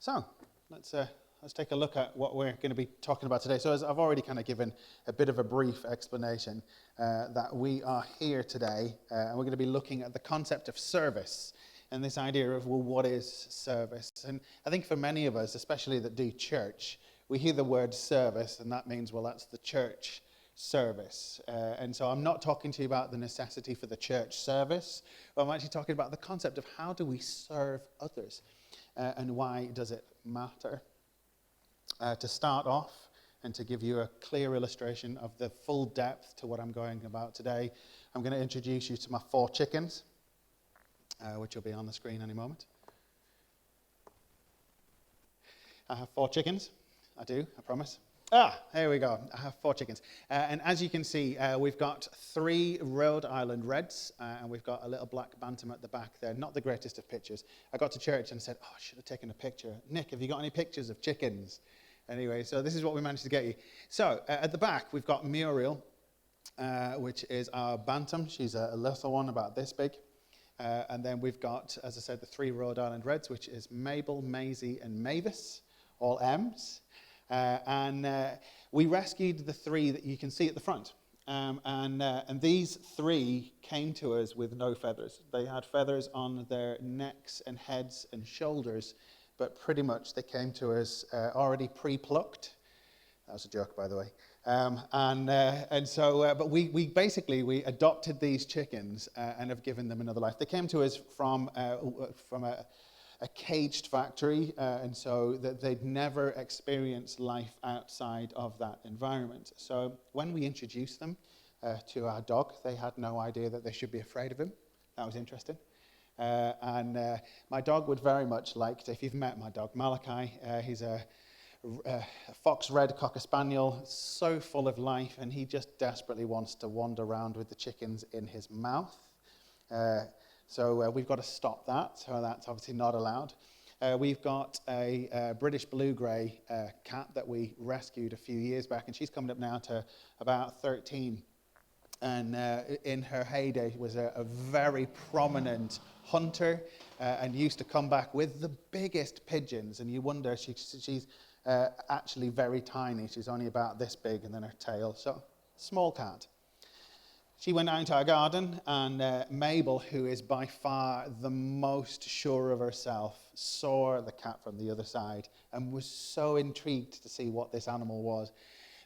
So let's take a look at what we're going to be talking about today. So as I've already kind of given a bit of a brief explanation, that we are here today and we're going to be looking at the concept of service and this idea of, well, what is service? And I think for many of us, especially that do church, we hear the word service and that means, well, that's the church service. And so I'm not talking to you about the necessity for the church service, but I'm actually talking about the concept of how do we serve others and why does it matter? To start off and to give you a clear illustration of the full depth to what I'm going about today, I'm going to introduce you to my 4 chickens, which will be on the screen any moment. I have 4 chickens. I do, I promise. Here we go. I have 4 chickens. And as you can see, we've got 3 Rhode Island Reds, and we've got a little black bantam at the back there. Not the greatest of pictures. I got to church and said, I should have taken a picture. Nick, have you got any pictures of chickens? Anyway, so this is what we managed to get you. So at the back, we've got Muriel, which is our bantam. She's a little one about this big. And then we've got, as I said, the 3 Rhode Island Reds, which is Mabel, Maisie, and Mavis, all M's. And we rescued the 3 that you can see at the front. And these 3 came to us with no feathers. They had feathers on their necks and heads and shoulders, but pretty much they came to us already pre-plucked. That was a joke, by the way. But we adopted these chickens and have given them another life. They came to us from a caged factory, and so that they'd never experienced life outside of that environment. So when we introduced them to our dog, they had no idea that they should be afraid of him. That was interesting. My dog would very much like, if you've met my dog, Malachi, he's a fox red cocker spaniel, so full of life, and he just desperately wants to wander around with the chickens in his mouth. So we've got to stop that, so that's obviously not allowed. We've got a British blue-grey cat that we rescued a few years back, and she's coming up now to about 13. And in her heyday was a very prominent hunter and used to come back with the biggest pigeons. And you wonder, she's actually very tiny. She's only about this big, and then her tail. So, small cat. She went out into our garden, and Mabel, who is by far the most sure of herself, saw the cat from the other side and was so intrigued to see what this animal was.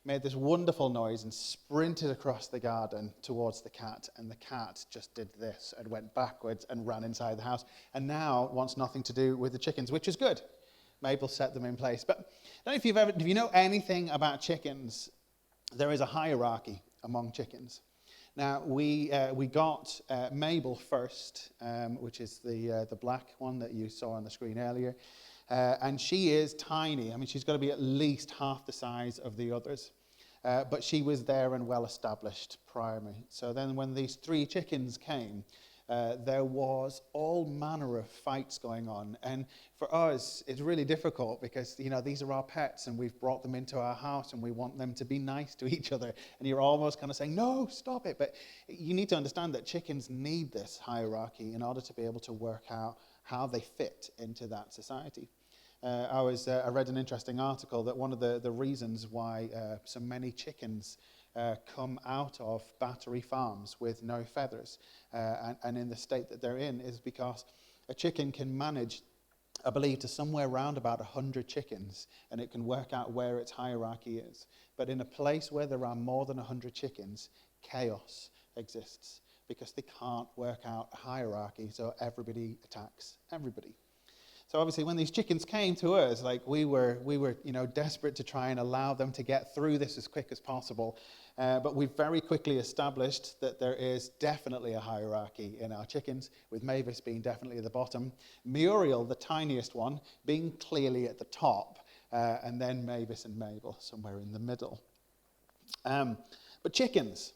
Made this wonderful noise and sprinted across the garden towards the cat, and the cat just did this and went backwards and ran inside the house, and now wants nothing to do with the chickens, which is good. Mabel set them in place. But I don't know if you know anything about chickens, there is a hierarchy among chickens. Now, we got Mabel first, which is the black one that you saw on the screen earlier. And she is tiny. I mean, she's got to be at least half the size of the others. But she was there and well established prior to me. So then when these 3 chickens came, there was all manner of fights going on. And for us, it's really difficult because, these are our pets and we've brought them into our house and we want them to be nice to each other. And you're almost kind of saying, no, stop it. But you need to understand that chickens need this hierarchy in order to be able to work out how they fit into that society. I read an interesting article that one of the reasons why so many chickens come out of battery farms with no feathers and in the state that they're in is because a chicken can manage, I believe, to somewhere around about 100 chickens, and it can work out where its hierarchy is. But in a place where there are more than 100 chickens, chaos exists because they can't work out a hierarchy, so everybody attacks everybody. So obviously, when these chickens came to us, we were desperate to try and allow them to get through this as quick as possible. But we very quickly established that there is definitely a hierarchy in our chickens, with Mavis being definitely at the bottom, Muriel, the tiniest one, being clearly at the top, and then Mavis and Mabel somewhere in the middle. But chickens.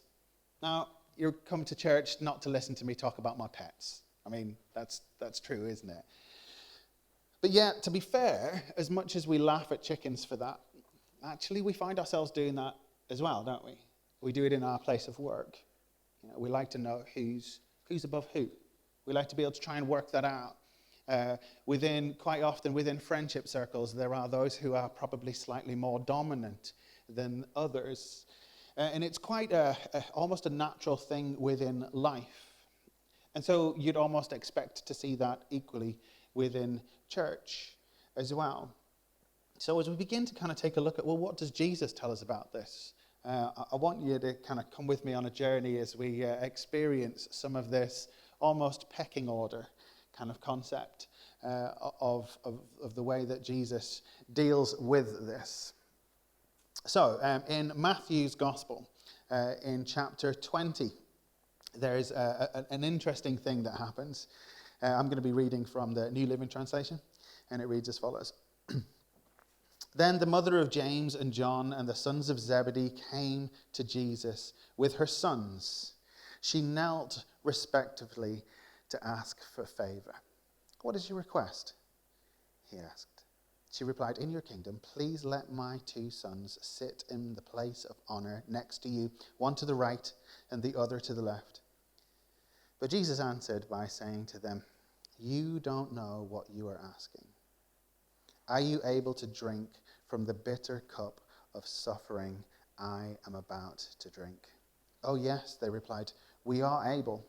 Now, you're coming to church not to listen to me talk about my pets. I mean, that's true, isn't it? But yet, to be fair, as much as we laugh at chickens for that, actually we find ourselves doing that as well, don't we? We do it in our place of work. We like to know who's above who. We like to be able to try and work that out. Quite often within friendship circles, there are those who are probably slightly more dominant than others. And it's quite almost a natural thing within life. And so you'd almost expect to see that equally within church as well. So as we begin to kind of take a look at, well, what does Jesus tell us about this? I want you to kind of come with me on a journey as we experience some of this almost pecking order kind of concept of the way that Jesus deals with this. So in Matthew's Gospel, in chapter 20, there's an interesting thing that happens. I'm going to be reading from the New Living Translation, and it reads as follows. Then the mother of James and John and the sons of Zebedee came to Jesus with her sons. She knelt respectfully to ask for favor. What is your request? He asked. She replied, in your kingdom, please let my 2 sons sit in the place of honor next to you, one to the right and the other to the left. But Jesus answered by saying to them, you don't know what you are asking. Are you able to drink from the bitter cup of suffering I am about to drink? Oh yes, they replied, we are able.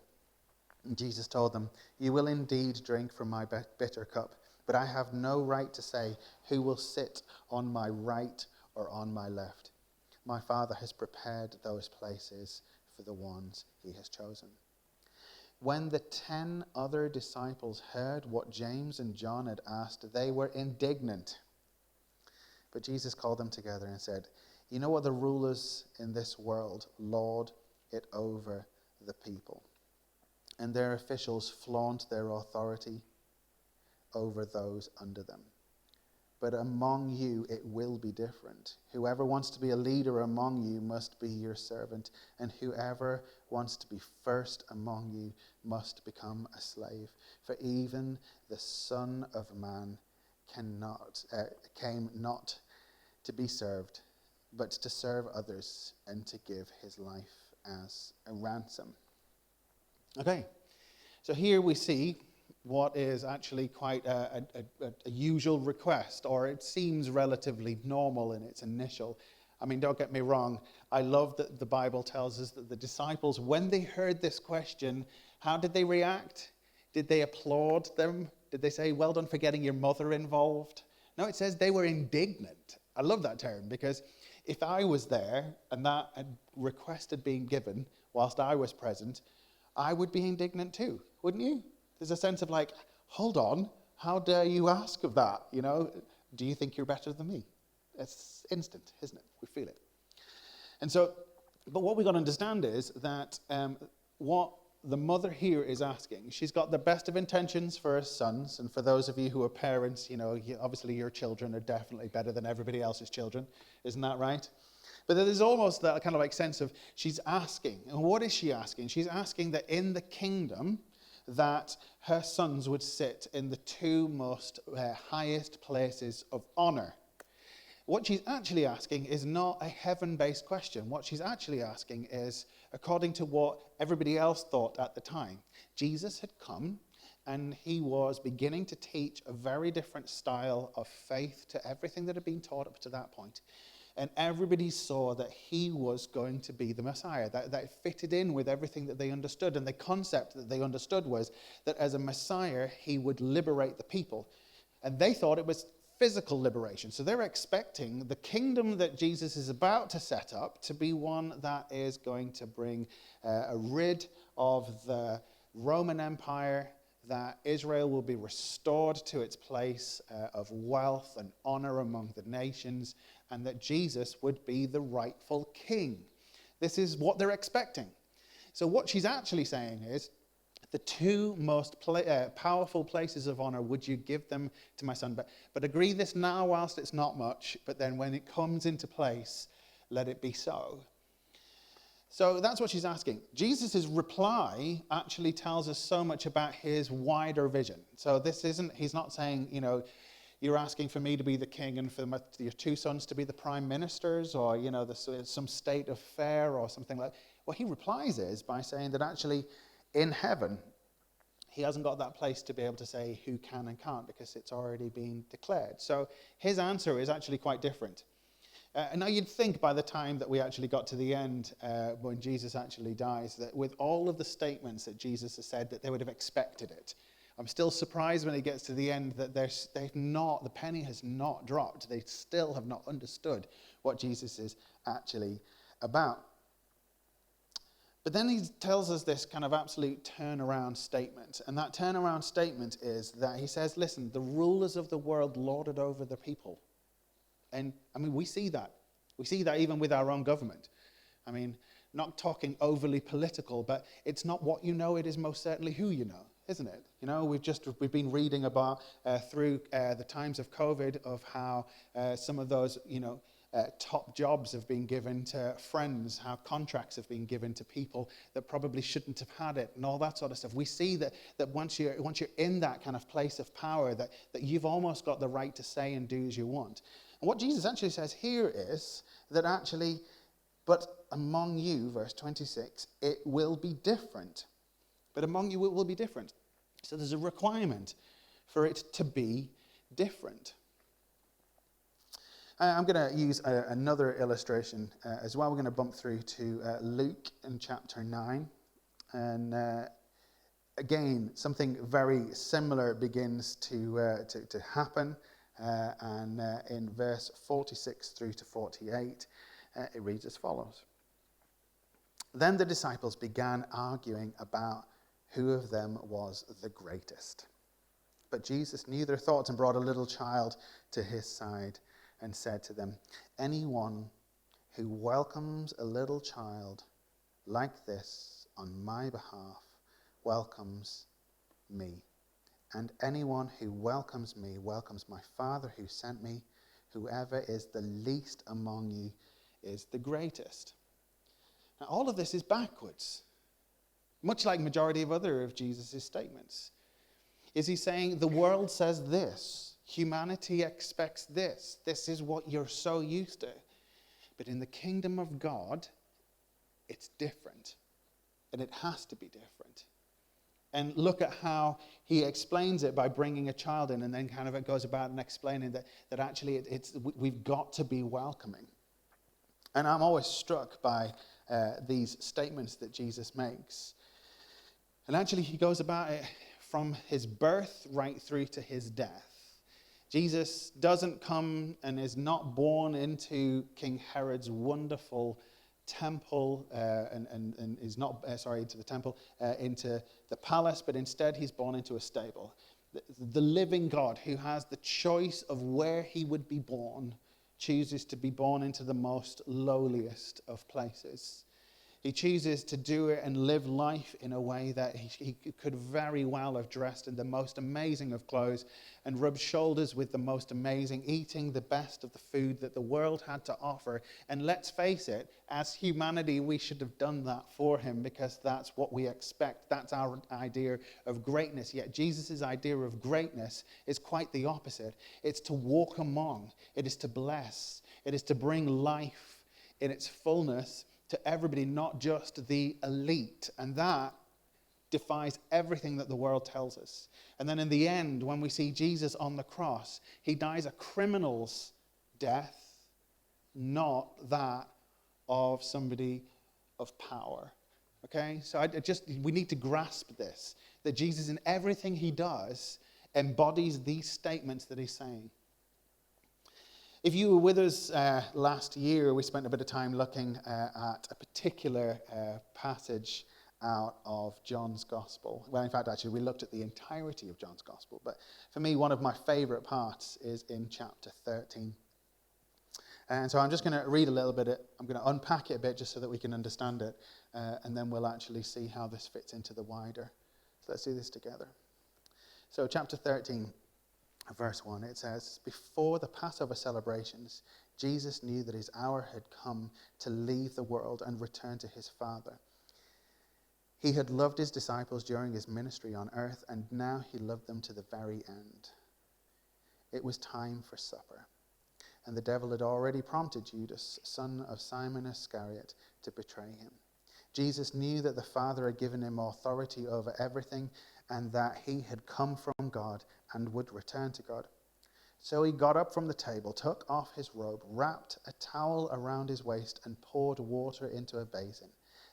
And Jesus told them, you will indeed drink from my bitter cup, but I have no right to say who will sit on my right or on my left. My Father has prepared those places for the ones he has chosen. When the 10 other disciples heard what James and John had asked, they were indignant. But Jesus called them together and said, you know what the rulers in this world lord it over the people, and their officials flaunt their authority over those under them. But among you it will be different. Whoever wants to be a leader among you must be your servant, and whoever wants to be first among you must become a slave. For even the Son of Man came not to be served, but to serve others and to give his life as a ransom. Okay, so here we see what is actually quite a usual request, or it seems relatively normal in its initial. I mean, don't get me wrong, I love that the Bible tells us that the disciples, when they heard this question, how did they react? Did they applaud them? Did they say, well done for getting your mother involved? No, it says they were indignant. I love that term, because if I was there and that request had been given whilst I was present, I would be indignant too, wouldn't you? There's a sense of like, hold on, how dare you ask of that? You know, do you think you're better than me? It's instant, isn't it? We feel it. And so, but what we've got to understand is that what the mother here is asking, she's got the best of intentions for her sons, and for those of you who are parents, you know, obviously your children are definitely better than everybody else's children, isn't that right? But there's almost that kind of like sense of she's asking, and what is she asking? She's asking that in the kingdom, that her sons would sit in the 2 most highest places of honor. What she's actually asking is not a heaven-based question. What she's actually asking is, according to what everybody else thought at the time, Jesus had come and he was beginning to teach a very different style of faith to everything that had been taught up to that point. And everybody saw that he was going to be the Messiah, that it fitted in with everything that they understood. And the concept that they understood was that as a Messiah, he would liberate the people. And they thought it was physical liberation. So they're expecting the kingdom that Jesus is about to set up to be one that is going to bring a rid of the Roman Empire, that Israel will be restored to its place of wealth and honor among the nations, and that Jesus would be the rightful king. This is what they're expecting. So what she's actually saying is, the 2 most powerful places of honor, would you give them to my son? But agree this now whilst it's not much, but then when it comes into place, let it be so. So that's what she's asking. Jesus' reply actually tells us so much about his wider vision. So he's not saying, you know, you're asking for me to be the king and for your 2 sons to be the prime ministers, or, you know, some state of fair or something like that. What he replies is by saying that actually in heaven, he hasn't got that place to be able to say who can and can't because it's already been declared. So his answer is actually quite different. And now you'd think by the time that we actually got to the end, when Jesus actually dies, that with all of the statements that Jesus has said, that they would have expected it. I'm still surprised when he gets to the end that the penny has not dropped. They still have not understood what Jesus is actually about. But then he tells us this kind of absolute turnaround statement. And that turnaround statement is that he says, listen, the rulers of the world lord it over the people. And I mean, we see that. We see that even with our own government. I mean, not talking overly political, but it's not what you know, it is most certainly who you know, isn't it? You know, we've been reading about through the times of COVID of how some of those, top jobs have been given to friends, how contracts have been given to people that probably shouldn't have had it, and all that sort of stuff. We see that once you're in that kind of place of power, that you've almost got the right to say and do as you want. And what Jesus actually says here is that actually, but among you, verse 26, it will be different. But among you it will be different. So there's a requirement for it to be different. I'm going to use another illustration as well. We're going to bump through to Luke in chapter 9. And again, something very similar begins to happen. And in verse 46 through to 48, it reads as follows. Then the disciples began arguing about who of them was the greatest. But Jesus knew their thoughts and brought a little child to his side and said to them, anyone who welcomes a little child like this on my behalf welcomes me. And anyone who welcomes me welcomes my Father who sent me. Whoever is the least among you is the greatest. Now, all of this is backwards, much like majority of other of Jesus' statements. Is he saying the world says this? Humanity expects this. This is what you're so used to. But in the kingdom of God, it's different. And it has to be different. And look at how he explains it by bringing a child in, and then kind of it goes about and explaining that actually we've got to be welcoming. And I'm always struck by these statements that Jesus makes. And actually he goes about it from his birth right through to his death. Jesus doesn't come and is not born into King Herod's wonderful temple and is not, into the temple, into the palace, but instead he's born into a stable. The living God who has the choice of where he would be born chooses to be born into the most lowliest of places. He chooses to do it and live life in a way that he could very well have dressed in the most amazing of clothes and rubbed shoulders with the most amazing, eating the best of the food that the world had to offer. And let's face it, as humanity, we should have done that for him because that's what we expect. That's our idea of greatness. Yet Jesus' idea of greatness is quite the opposite. It's to walk among. It is to bless. It is to bring life in its fullness to everybody, not just the elite. And that defies everything that the world tells us. And then in the end, when we see Jesus on the cross, he dies a criminal's death, not that of somebody of power. Okay? So we need to grasp this, that Jesus in everything he does embodies these statements that he's saying. If you were with us last year, we spent a bit of time looking at a particular passage out of John's Gospel. Well, in fact, actually, we looked at the entirety of John's Gospel. But for me, one of my favorite parts is in chapter 13. And so I'm just going to read a little bit. I'm going to unpack it a bit just so that we can understand it. And then we'll actually see how this fits into the wider. So let's do this together. So chapter 13. Verse 1, it says, before the Passover celebrations, Jesus knew that his hour had come to leave the world and return to his Father. He had loved his disciples during his ministry on earth, and now he loved them to the very end. It was time for supper, and the devil had already prompted Judas, son of Simon Iscariot, to betray him. Jesus knew that the Father had given him authority over everything and that he had come from God and would return to God. So he got up from the table, took off his robe, wrapped a towel around his waist, and poured water into a basin.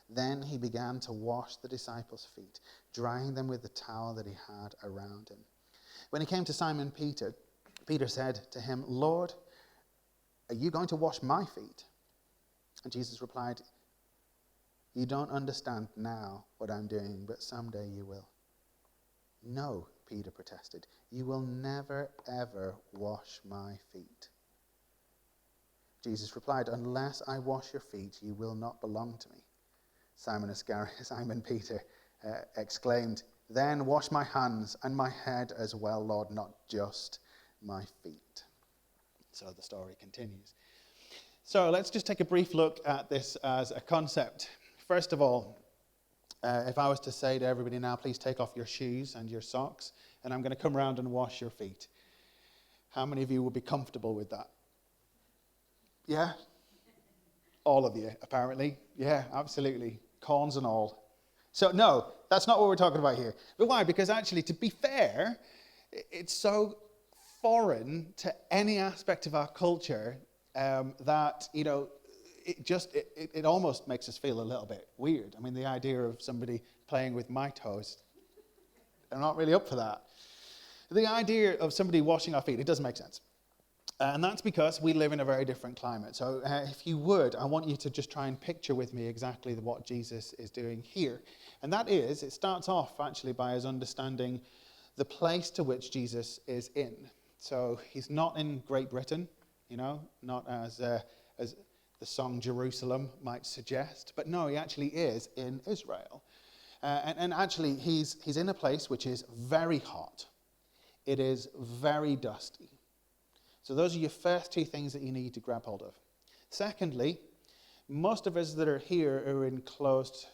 Then he began to wash the disciples' feet, drying them with the towel that he had around him. When he came to Simon Peter, Peter said to him, "Lord, are you going to wash my feet?" And Jesus replied, "You don't understand now what I'm doing, but someday you will." "No," Peter protested, "you will never, ever wash my feet." Jesus replied, "Unless I wash your feet, you will not belong to me." Simon Peter exclaimed, "Then wash my hands and my head as well, Lord, not just my feet." So the story continues. So let's just take a brief look at this as a concept. First of all, if I was to say to everybody now, please take off your shoes and your socks, and I'm going to come around and wash your feet. How many of you would be comfortable with that? Yeah? All of you, apparently. Yeah, absolutely. Corns and all. So no, that's not what we're talking about here. But why? Because actually, to be fair, it's so foreign to any aspect of our culture that, it almost makes us feel a little bit weird. I mean, the idea of somebody playing with my toes, I'm not really up for that. The idea of somebody washing our feet, it doesn't make sense. And that's because we live in a very different climate. So if you would, I want you to just try and picture with me exactly what Jesus is doing here. And that is, it starts off actually by us understanding the place to which Jesus is in. So he's not in Great Britain, not as the song Jerusalem might suggest. But no, he actually is in Israel. And actually, he's in a place which is very hot. It is very dusty. So those are your first two things that you need to grab hold of. Secondly, most of us that are here are in closed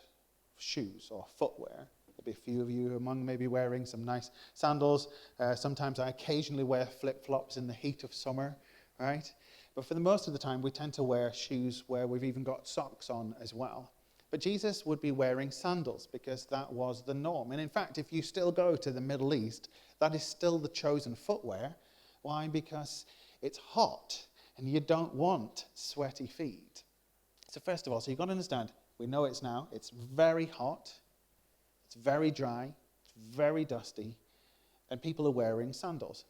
shoes or footwear. There'll be a few of you among maybe wearing some nice sandals. Sometimes I occasionally wear flip-flops in the heat of summer, right? But for the most of the time, we tend to wear shoes where we've even got socks on as well. But Jesus would be wearing sandals because that was the norm. And in fact, if you still go to the Middle East, that is still the chosen footwear. Why? Because it's hot and you don't want sweaty feet. So first of all, so you've got to understand, we know it's now, it's very hot, it's very dry, it's very dusty, and people are wearing sandals.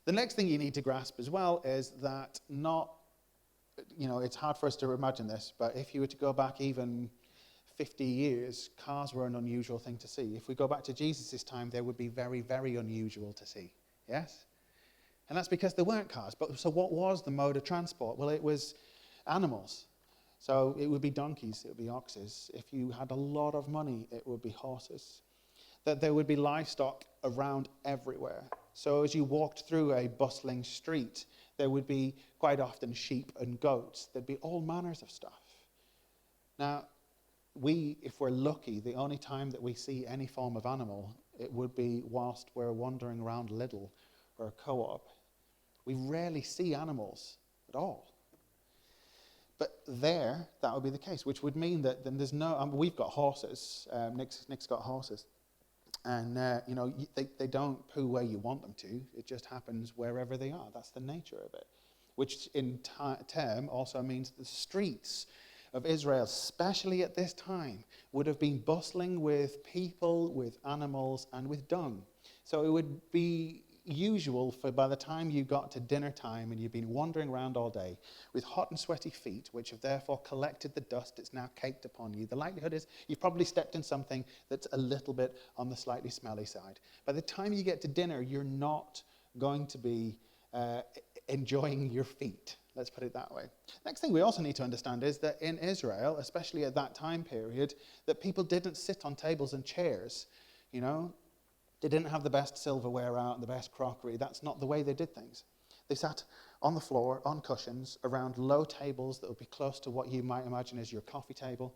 The next thing you need to grasp as well is that it's hard for us to imagine this, but if you were to go back even 50 years, cars were an unusual thing to see. If we go back to Jesus' time, they would be very, very unusual to see. Yes? And that's because there weren't cars. So what was the mode of transport? Well, it was animals. So it would be donkeys, it would be oxes. If you had a lot of money, it would be horses. That there would be livestock around everywhere. So as you walked through a bustling street, there would be quite often sheep and goats. There'd be all manners of stuff. Now, if we're lucky, the only time that we see any form of animal, it would be whilst we're wandering around Lidl or a co-op. We rarely see animals at all. But there, that would be the case, which would mean that then there's we've got horses. Nick's got horses. And, they don't poo where you want them to. It just happens wherever they are. That's the nature of it. Which in term also means the streets of Israel, especially at this time, would have been bustling with people, with animals, and with dung. So it would be usual for by the time you got to dinner time and you've been wandering around all day with hot and sweaty feet, which have therefore collected the dust that's now caked upon you, the likelihood is you've probably stepped in something that's a little bit on the slightly smelly side. By the time you get to dinner, you're not going to be enjoying your feet. Let's put it that way. Next thing we also need to understand is that in Israel, especially at that time period, that people didn't sit on tables and chairs, They didn't have the best silverware out, the best crockery. That's not the way they did things. They sat on the floor, on cushions, around low tables that would be close to what you might imagine as your coffee table,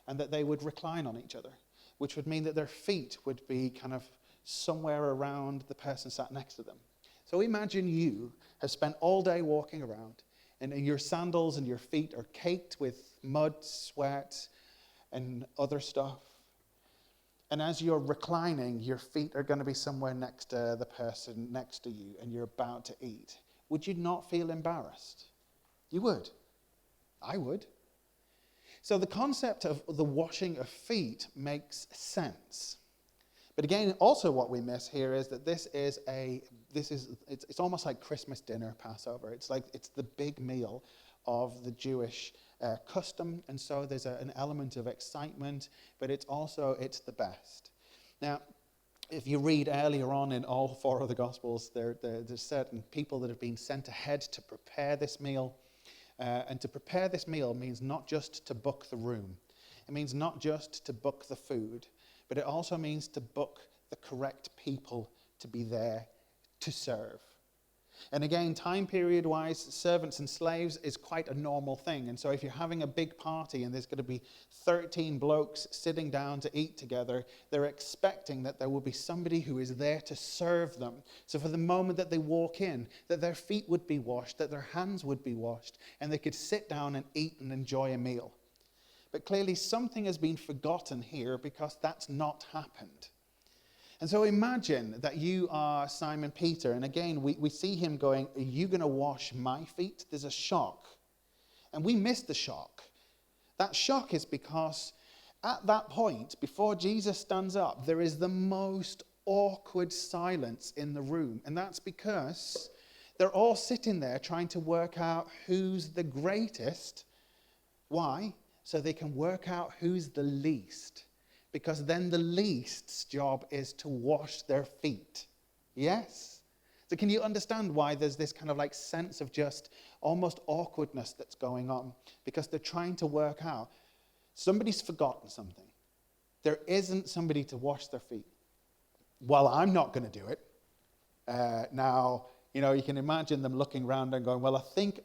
and that they would recline on each other, which would mean that their feet would be kind of somewhere around the person sat next to them. So imagine you have spent all day walking around, and your sandals and your feet are caked with mud, sweat, and other stuff. And as you're reclining, your feet are going to be somewhere next to the person next to you, and you're about to eat. Would you not feel embarrassed? You would. I would. So the concept of the washing of feet makes sense. But again, also what we miss here is that it's almost like Christmas dinner, Passover. It's the big meal of the Jewish custom, and so there's an element of excitement, but it's the best. Now, if you read earlier on in all four of the Gospels, there's certain people that have been sent ahead to prepare this meal. And to prepare this meal means not just to book the room. It means not just to book the food, but it also means to book the correct people to be there to serve. And again, time period-wise, servants and slaves is quite a normal thing. And so if you're having a big party and there's going to be 13 blokes sitting down to eat together, they're expecting that there will be somebody who is there to serve them. So for the moment that they walk in, that their feet would be washed, that their hands would be washed, and they could sit down and eat and enjoy a meal. But clearly something has been forgotten here because that's not happened. And so imagine that you are Simon Peter, and again, we see him going, are you going to wash my feet? There's a shock. And we miss the shock. That shock is because at that point, before Jesus stands up, there is the most awkward silence in the room. And that's because they're all sitting there trying to work out who's the greatest. Why? So they can work out who's the least. Because then the least's job is to wash their feet. Yes? So can you understand why there's this kind of like sense of just almost awkwardness that's going on? Because they're trying to work out. Somebody's forgotten something. There isn't somebody to wash their feet. Well, I'm not going to do it. Now, you can imagine them looking around and going, well, I think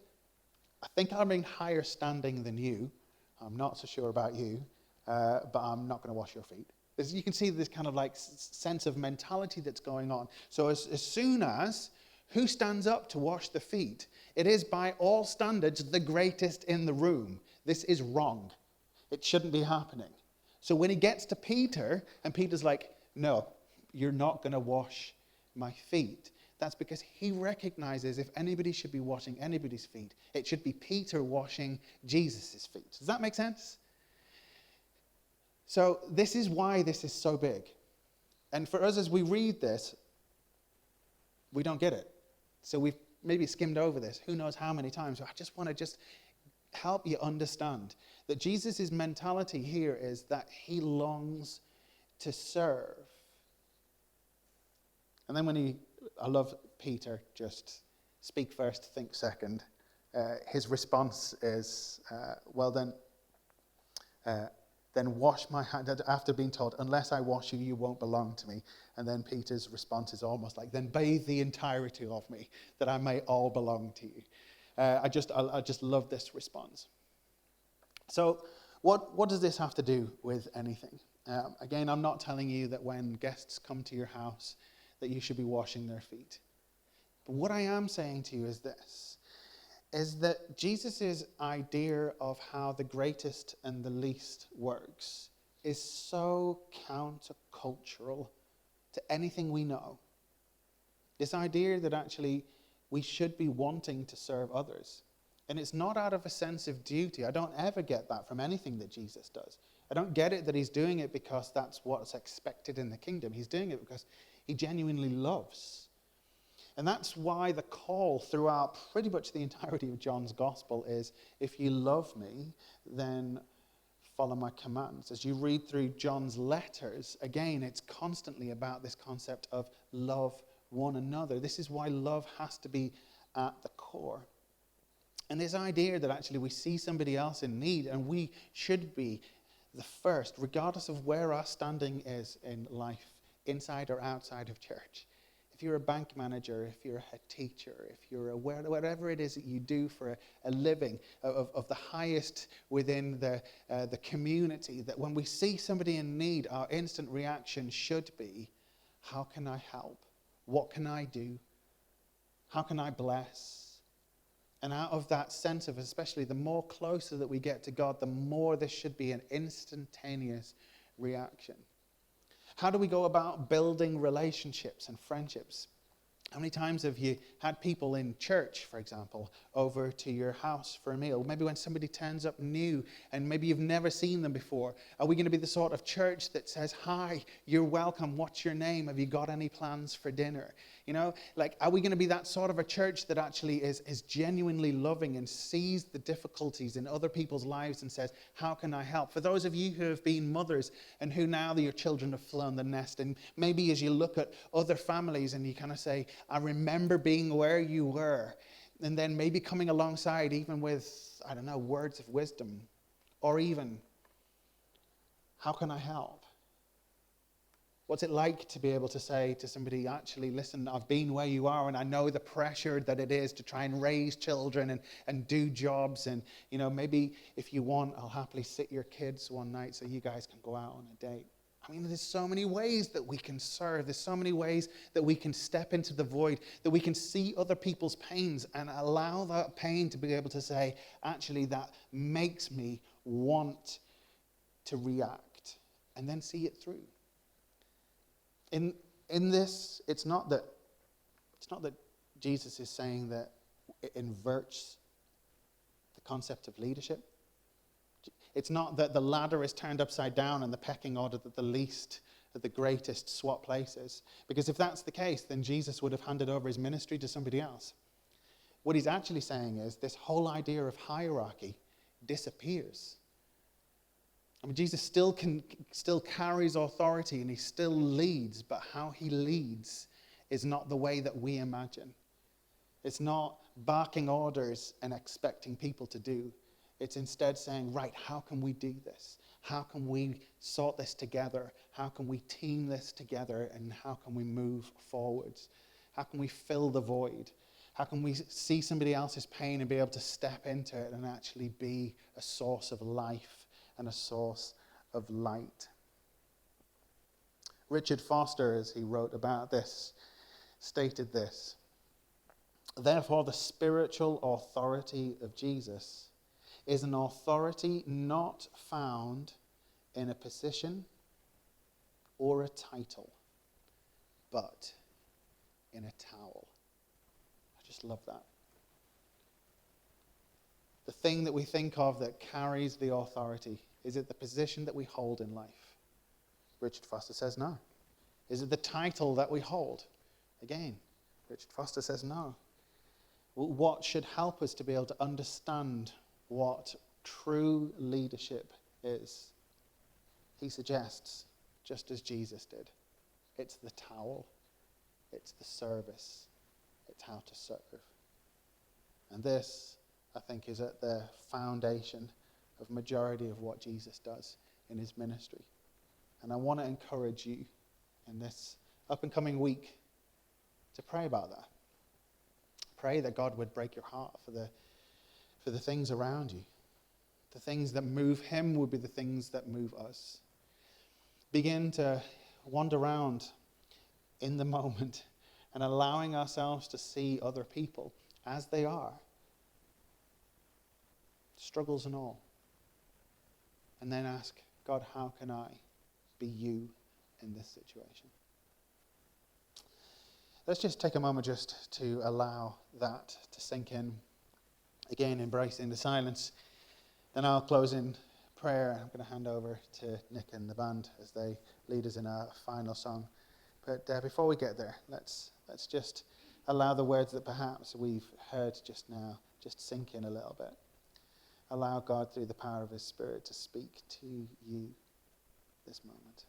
I'm in higher standing than you. I'm not so sure about you. But I'm not going to wash your feet. You can see this kind of like sense of mentality that's going on. So as soon as who stands up to wash the feet, it is by all standards the greatest in the room. This is wrong. It shouldn't be happening. So when he gets to Peter, and Peter's like, no, you're not going to wash my feet. That's because he recognizes if anybody should be washing anybody's feet, it should be Peter washing Jesus' feet. Does that make sense? So this is why this is so big. And for us, as we read this, we don't get it. So we've maybe skimmed over this, who knows how many times. So I just want to help you understand that Jesus' mentality here is that he longs to serve. And then I love Peter, just speak first, think second. His response is, well then wash my hand, after being told, unless I wash you, you won't belong to me. And then Peter's response is almost like, then bathe the entirety of me, that I may all belong to you. I just love this response. So what does this have to do with anything? Again, I'm not telling you that when guests come to your house that you should be washing their feet. But what I am saying to you is this, is that Jesus' idea of how the greatest and the least works is so countercultural to anything we know. This idea that actually we should be wanting to serve others. And it's not out of a sense of duty. I don't ever get that from anything that Jesus does. I don't get it that he's doing it because that's what's expected in the kingdom. He's doing it because he genuinely loves. And that's why the call throughout pretty much the entirety of John's gospel is, if you love me, then follow my commands. As you read through John's letters, again, it's constantly about this concept of love one another. This is why love has to be at the core. And this idea that actually we see somebody else in need and we should be the first, regardless of where our standing is in life, inside or outside of church. If you're a bank manager, if you're a head teacher, if you're whatever it is that you do for a living of the highest within the community, that when we see somebody in need, our instant reaction should be, how can I help? What can I do? How can I bless? And out of that sense of, especially the more closer that we get to God, the more this should be an instantaneous reaction. How do we go about building relationships and friendships? How many times have you had people in church, for example, over to your house for a meal? Maybe when somebody turns up new and maybe you've never seen them before. Are we going to be the sort of church that says, hi, you're welcome, what's your name? Have you got any plans for dinner? You know, like, are we going to be that sort of a church that actually is genuinely loving and sees the difficulties in other people's lives and says, how can I help? For those of you who have been mothers and who now your children have flown the nest, and maybe as you look at other families and you kind of say, I remember being where you were, and then maybe coming alongside even with, I don't know, words of wisdom, or even, how can I help? What's it like to be able to say to somebody, actually, listen, I've been where you are, and I know the pressure that it is to try and raise children and do jobs, and, you know, maybe if you want, I'll happily sit your kids one night so you guys can go out on a date. I mean, there's so many ways that we can serve. There's so many ways that we can step into the void, that we can see other people's pains and allow that pain to be able to say, actually, that makes me want to react, and then see it through. In this, it's not that Jesus is saying that it inverts the concept of leadership. It's not that the ladder is turned upside down and the pecking order that the least of the greatest swap places. Because if that's the case, then Jesus would have handed over his ministry to somebody else. What he's actually saying is this whole idea of hierarchy disappears. I mean, Jesus still carries authority and he still leads, but how he leads is not the way that we imagine. It's not barking orders and expecting people to do. It's instead saying, right, how can we do this? How can we sort this together? How can we team this together? And how can we move forwards? How can we fill the void? How can we see somebody else's pain and be able to step into it and actually be a source of life and a source of light? Richard Foster, as he wrote about this, stated this: therefore, the spiritual authority of Jesus is an authority not found in a position or a title, but in a towel. I just love that. The thing that we think of that carries the authority, is it the position that we hold in life? Richard Foster says no. Is it the title that we hold? Again, Richard Foster says no. What should help us to be able to understand what true leadership is? He suggests, just as Jesus did, it's the towel, it's the service, it's how to serve. And this, I think, is at the foundation of majority of what Jesus does in his ministry. And I want to encourage you in this up and coming week to pray about that. Pray that God would break your heart for the things around you. The things that move him will be the things that move us. Begin to wander around in the moment and allowing ourselves to see other people as they are. Struggles and all. And then ask, God, how can I be you in this situation? Let's just take a moment just to allow that to sink in. Again, embracing the silence. Then I'll close in prayer. I'm going to hand over to Nick and the band as they lead us in our final song. But before we get there, let's just allow the words that perhaps we've heard just now just sink in a little bit. Allow God, through the power of his Spirit, to speak to you this moment.